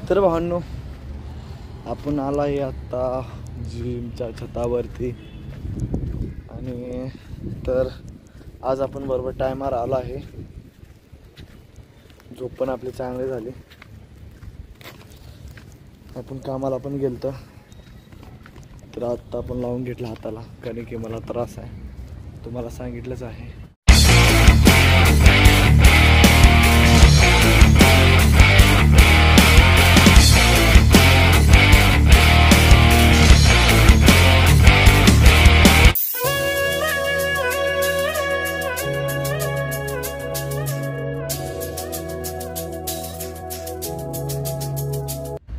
तर भावांनो, आपण आला आहे आता जिमच्या छतावरती आणि तर आज आपण बरोबर टायमावर आला आहे. झोप पण आपली चांगली झाली. आपण कामाला पण गेलतो, तर आता आपण लावून घेतला हाताला, कारण की मला त्रास आहे, तुम्हाला सांगितलंच आहे.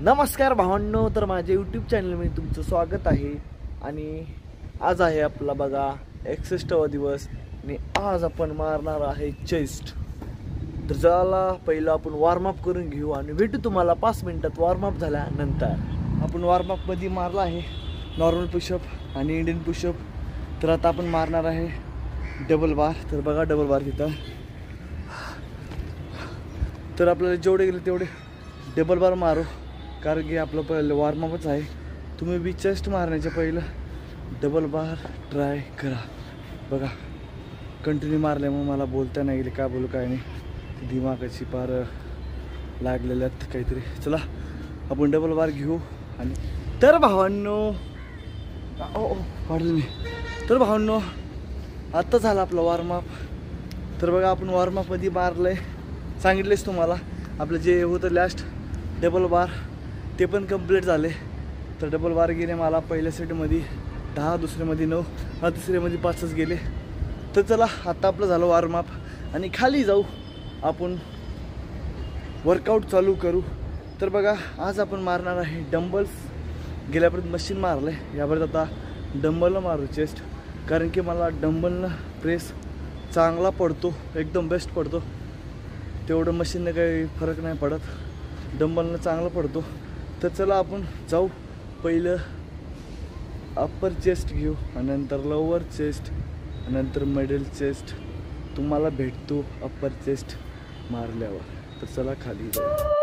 नमस्कार भावांनो, तर माझ्या यूट्यूब चॅनलमध्ये तुमचं स्वागत आहे. आणि आज आहे आपला बघा 61वा दिवस आणि आज आपण मारणार आहे चेस्ट. तर चला पहिलं आपण वॉर्मअप करून घेऊ आणि भेटू तुम्हाला 5 मिनिटात वॉर्मअप झाल्यानंतर. आपण वॉर्मअपमध्ये मारला आहे नॉर्मल पुशअप आणि इंडियन पुशअप. तर आता आपण मारणार आहे डबल बार. तर बघा डबल बार तिथं. तर आपल्याला जेवढे गेले तेवढे डबल बार मारू, कारण की आपलं पहिलं वॉर्मअपच आहे. तुम्ही बी चेस्ट मारण्याच्या पहिलं डबल बार ट्राय करा. बघा कंटिन्यू मारल्यामुळे मला बोलता नाही गेले, काय बोलू काय नाही, दिमागाची पार लागलेल्यात काहीतरी. चला आपण डबल बार घेऊ. आणि तर भावांनो वाढलं मी. तर भावांनो आत्ता झाला आपला वॉर्मअप. तर बघा आपण वॉर्मअपमध्ये मारलं आहे, सांगितलेच तुम्हाला. आपलं जे होतं लास्ट डबल बार ते पण कंप्लीट झाले. तर डबल बार गेले मला पहिल्या सेटमध्ये 10, दुसऱ्यामध्ये 9, तिसऱ्यामध्ये 5च गेले. तर चला आता आपलं झालं वॉर्मअप आणि खाली जाऊ, आपण वर्कआउट चालू करू. तर बघा आज आपण मारणार आहे डंबल्स. गेल्यापर्यंत मशीन मारलं आहे, यापर्यंत आता डंबलनं मारू चेस्ट, कारण की मला डंबलनं प्रेस चांगला पडतो, एकदम बेस्ट पडतो. तेवढं मशीननं काही फरक नाही पडत, डंबलनं चांगलं पडतो. तर चला आपण जाऊ, पहिलं अप्पर चेस्ट घेऊ आणि नंतर लोअर चेस्ट आणि नंतर मिडल चेस्ट. तुम्हाला भेटतो अप्पर चेस्ट मारल्यावर. तर चला खाली जाऊ.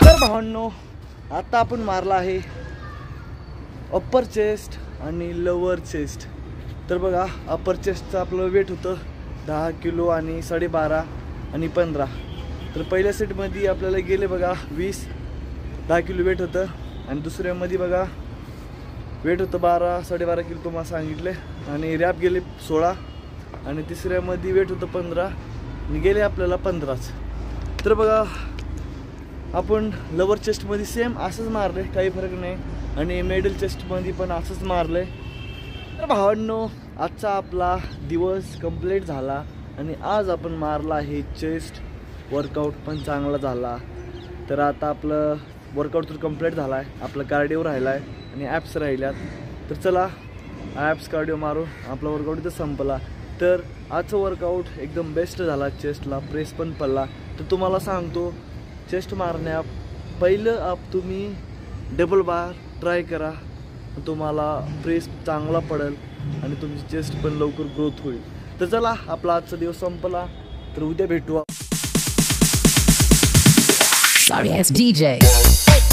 तर भावांनो, आता आपण मारला आहे अप्पर चेस्ट आणि लोअर चेस्ट. तर बघा, अप्पर चेस्टचं आपलं वेट होतं 10 किलो आणि 12.5 आणि 15. तर पहिल्या सेटमध्ये आपल्याला गेले बघा 10 किलो वेट होतं. आणि दुसऱ्यामध्ये बघा वेट होतं 12-12.5 किलो तुम्हाला सांगितले. आणि रॅप गेले 16. आणि तिसऱ्यामध्ये वेट होतं 15 आणि गेले आपल्याला 15च. तर बघा, आपण लोअर चेस्टमध्ये सेम असंच मारले, काही फरक नाही. आणि मिडल चेस्टमध्ये पण असंच मारले. तर भावांनो, आजचा आपला दिवस कंप्लीट झाला आणि आज आपण मारला आहे चेस्ट. वर्कआउट पण चांगला झाला. तर आता आपलं वर्कआउट तर कंप्लीट झाला आहे. आपलं कार्डिओ राहिला आहे आणि ॲप्स राहिल्यात. तर चला ॲप्स कार्डिओ मारून आपला वर्कआउट इथं संपला. तर आजचं वर्कआउट एकदम बेस्ट झाला. चेस्टला प्रेस पण पडला. तर तुम्हाला सांगतो, चेस्ट मारण्या पहिलं तुम्ही डबल बार ट्राय करा. तुम्हाला प्रेस चांगला पडेल आणि तुमची चेस्ट पण लवकर ग्रोथ होईल. तर चला, आपला आजचा दिवस संपला. तर उद्या भेटू. Sorry, it's DJ.